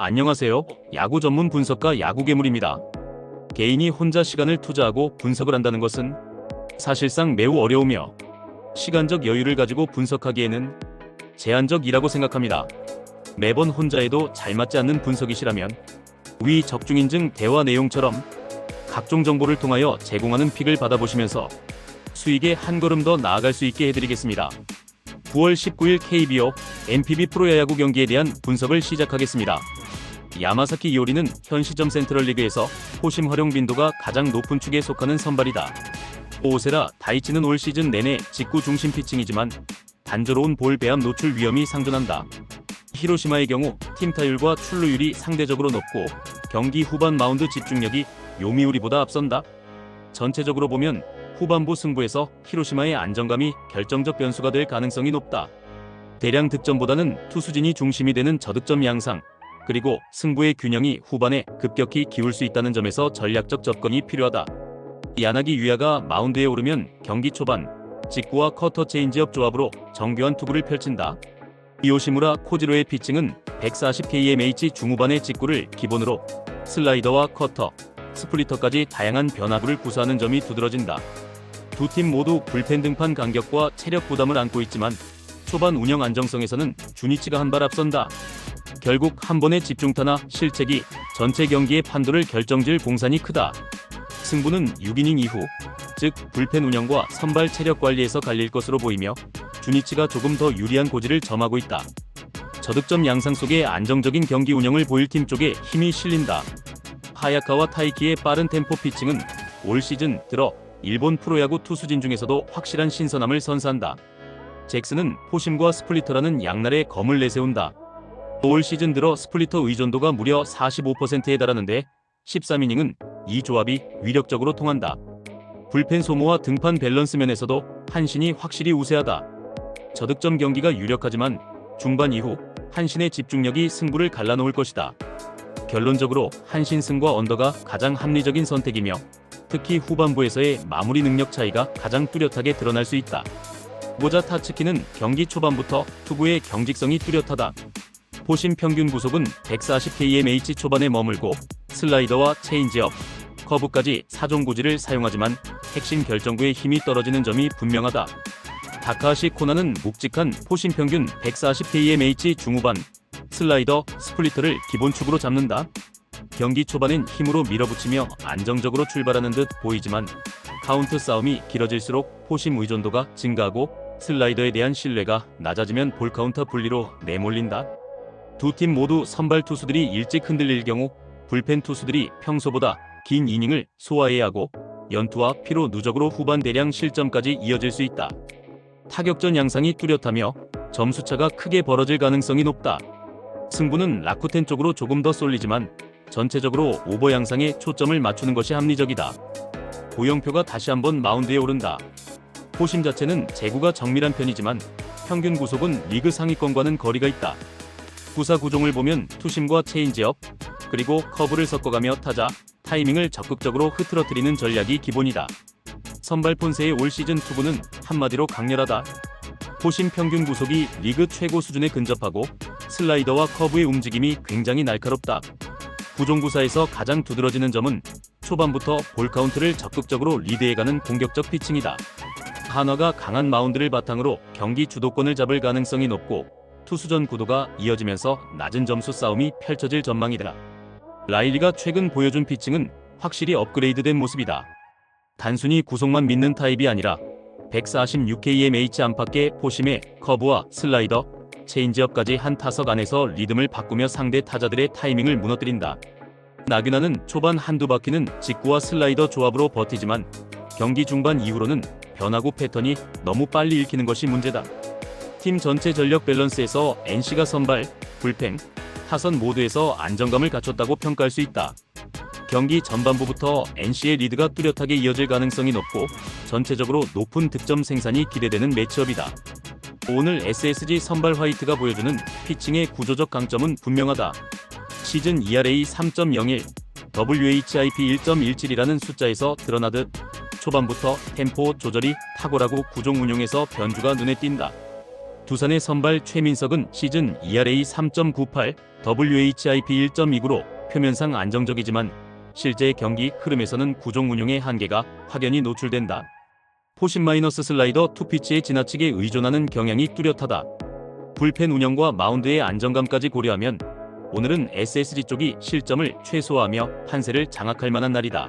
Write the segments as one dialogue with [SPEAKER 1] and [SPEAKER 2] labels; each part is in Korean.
[SPEAKER 1] 안녕하세요. 야구 전문 분석가 야구괴물입니다. 개인이 혼자 시간을 투자하고 분석을 한다는 것은 사실상 매우 어려우며 시간적 여유를 가지고 분석하기에는 제한적이라고 생각합니다. 매번 혼자 해도 잘 맞지 않는 분석이시라면 위 적중인증 대화 내용처럼 각종 정보를 통하여 제공하는 픽을 받아보시면서 수익에 한 걸음 더 나아갈 수 있게 해드리겠습니다. 9월 19일 KBO NPB 프로야구 경기에 대한 분석을 시작하겠습니다. 야마사키 이오리는 현 시점 센트럴리그에서 포심 활용 빈도가 가장 높은 축에 속하는 선발이다. 오세라 다이치는 올 시즌 내내 직구 중심 피칭이지만 단조로운 볼 배합 노출 위험이 상존한다. 히로시마의 경우 팀 타율과 출루율이 상대적으로 높고 경기 후반 마운드 집중력이 요미우리보다 앞선다. 전체적으로 보면 후반부 승부에서 히로시마의 안정감이 결정적 변수가 될 가능성이 높다. 대량 득점보다는 투수진이 중심이 되는 저득점 양상, 그리고 승부의 균형이 후반에 급격히 기울 수 있다는 점에서 전략적 접근이 필요하다. 야나기 유야가 마운드에 오르면 경기 초반 직구와 커터 체인지업 조합으로 정교한 투구를 펼친다. 이오시무라 코지로의 피칭은 140kmh 중후반의 직구를 기본으로 슬라이더와 커터, 스플리터까지 다양한 변화구를 구사하는 점이 두드러진다. 두 팀 모두 불펜 등판 간격과 체력 부담을 안고 있지만 초반 운영 안정성에서는 주니치가 한 발 앞선다. 결국 한 번의 집중타나 실책이 전체 경기의 판도를 결정질 공산이 크다. 승부는 6이닝 이후, 즉 불펜 운영과 선발 체력 관리에서 갈릴 것으로 보이며 주니치가 조금 더 유리한 고지를 점하고 있다. 저득점 양상 속에 안정적인 경기 운영을 보일 팀 쪽에 힘이 실린다. 하야카와 타이키의 빠른 템포 피칭은 올 시즌 들어 일본 프로야구 투수진 중에서도 확실한 신선함을 선사한다. 잭슨은 포심과 스플리터라는 양날의 검을 내세운다. 올 시즌 들어 스플리터 의존도가 무려 45%에 달하는데 13이닝은 이 조합이 위력적으로 통한다. 불펜 소모와 등판 밸런스 면에서도 한신이 확실히 우세하다. 저득점 경기가 유력하지만 중반 이후 한신의 집중력이 승부를 갈라놓을 것이다. 결론적으로 한신 승과 언더가 가장 합리적인 선택이며 특히 후반부에서의 마무리 능력 차이가 가장 뚜렷하게 드러날 수 있다. 모자 타츠키는 경기 초반부터 투구의 경직성이 뚜렷하다. 포심 평균 구속은 140kmh 초반에 머물고 슬라이더와 체인지업, 커브까지 4종 구질을 사용하지만 핵심 결정구의 힘이 떨어지는 점이 분명하다. 다카하시 코나는 묵직한 포심 평균 140kmh 중후반, 슬라이더, 스플리터를 기본축으로 잡는다. 경기 초반엔 힘으로 밀어붙이며 안정적으로 출발하는 듯 보이지만 카운트 싸움이 길어질수록 포심 의존도가 증가하고 슬라이더에 대한 신뢰가 낮아지면 볼카운터 분리로 내몰린다. 두 팀 모두 선발 투수들이 일찍 흔들릴 경우 불펜 투수들이 평소보다 긴 이닝을 소화해야 하고 연투와 피로 누적으로 후반 대량 실점까지 이어질 수 있다. 타격전 양상이 뚜렷하며 점수차가 크게 벌어질 가능성이 높다. 승부는 라쿠텐 쪽으로 조금 더 쏠리지만 전체적으로 오버 양상에 초점을 맞추는 것이 합리적이다. 고영표가 다시 한번 마운드에 오른다. 포심 자체는 제구가 정밀한 편이지만 평균 구속은 리그 상위권과는 거리가 있다. 구사 구종을 보면 투심과 체인지업, 그리고 커브를 섞어가며 타자, 타이밍을 적극적으로 흐트러뜨리는 전략이 기본이다. 선발 폰세의 올 시즌 투구는 한마디로 강렬하다. 포심 평균 구속이 리그 최고 수준에 근접하고 슬라이더와 커브의 움직임이 굉장히 날카롭다. 구종구사에서 가장 두드러지는 점은 초반부터 볼 카운트를 적극적으로 리드해가는 공격적 피칭이다. 한화가 강한 마운드를 바탕으로 경기 주도권을 잡을 가능성이 높고 투수전 구도가 이어지면서 낮은 점수 싸움이 펼쳐질 전망이다. 라일리가 최근 보여준 피칭은 확실히 업그레이드된 모습이다. 단순히 구속만 믿는 타입이 아니라 146kmh 안팎의 포심의 커브와 슬라이더, 체인지업까지 한 타석 안에서 리듬을 바꾸며 상대 타자들의 타이밍을 무너뜨린다. 나균아는 초반 한두 바퀴는 직구와 슬라이더 조합으로 버티지만 경기 중반 이후로는 변화구 패턴이 너무 빨리 읽히는 것이 문제다. 팀 전체 전력 밸런스에서 NC가 선발, 불펜, 타선 모두에서 안정감을 갖췄다고 평가할 수 있다. 경기 전반부부터 NC의 리드가 뚜렷하게 이어질 가능성이 높고 전체적으로 높은 득점 생산이 기대되는 매치업이다. 오늘 SSG 선발 화이트가 보여주는 피칭의 구조적 강점은 분명하다. 시즌 ERA 3.01, WHIP 1.17이라는 숫자에서 드러나듯 초반부터 템포 조절이 탁월하고 구종 운용에서 변주가 눈에 띈다. 두산의 선발 최민석은 시즌 ERA 3.98, WHIP 1.29로 표면상 안정적이지만 실제 경기 흐름에서는 구종 운용의 한계가 확연히 노출된다. 포심 마이너스 슬라이더 투피치에 지나치게 의존하는 경향이 뚜렷하다. 불펜 운영과 마운드의 안정감까지 고려하면 오늘은 SSG 쪽이 실점을 최소화하며 판세를 장악할 만한 날이다.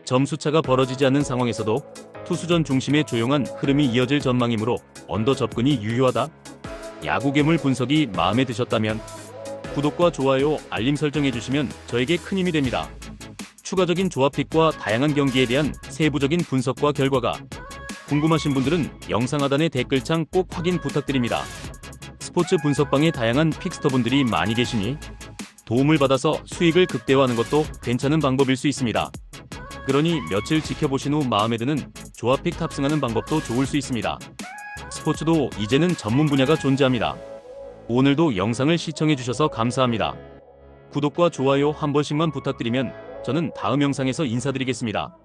[SPEAKER 1] 점수차가 벌어지지 않는 상황에서도 투수전 중심의 조용한 흐름이 이어질 전망이므로 언더 접근이 유효하다. 야구괴물 분석이 마음에 드셨다면 구독과 좋아요, 알림 설정해주시면 저에게 큰 힘이 됩니다. 추가적인 조합픽과 다양한 경기에 대한 세부적인 분석과 결과가 궁금하신 분들은 영상 하단의 댓글창 꼭 확인 부탁드립니다. 스포츠 분석방에 다양한 픽스터분들이 많이 계시니 도움을 받아서 수익을 극대화하는 것도 괜찮은 방법일 수 있습니다. 그러니 며칠 지켜보신 후 마음에 드는 조합픽 탑승하는 방법도 좋을 수 있습니다. 스포츠도 이제는 전문 분야가 존재합니다. 오늘도 영상을 시청해주셔서 감사합니다. 구독과 좋아요 한 번씩만 부탁드리면 저는 다음 영상에서 인사드리겠습니다.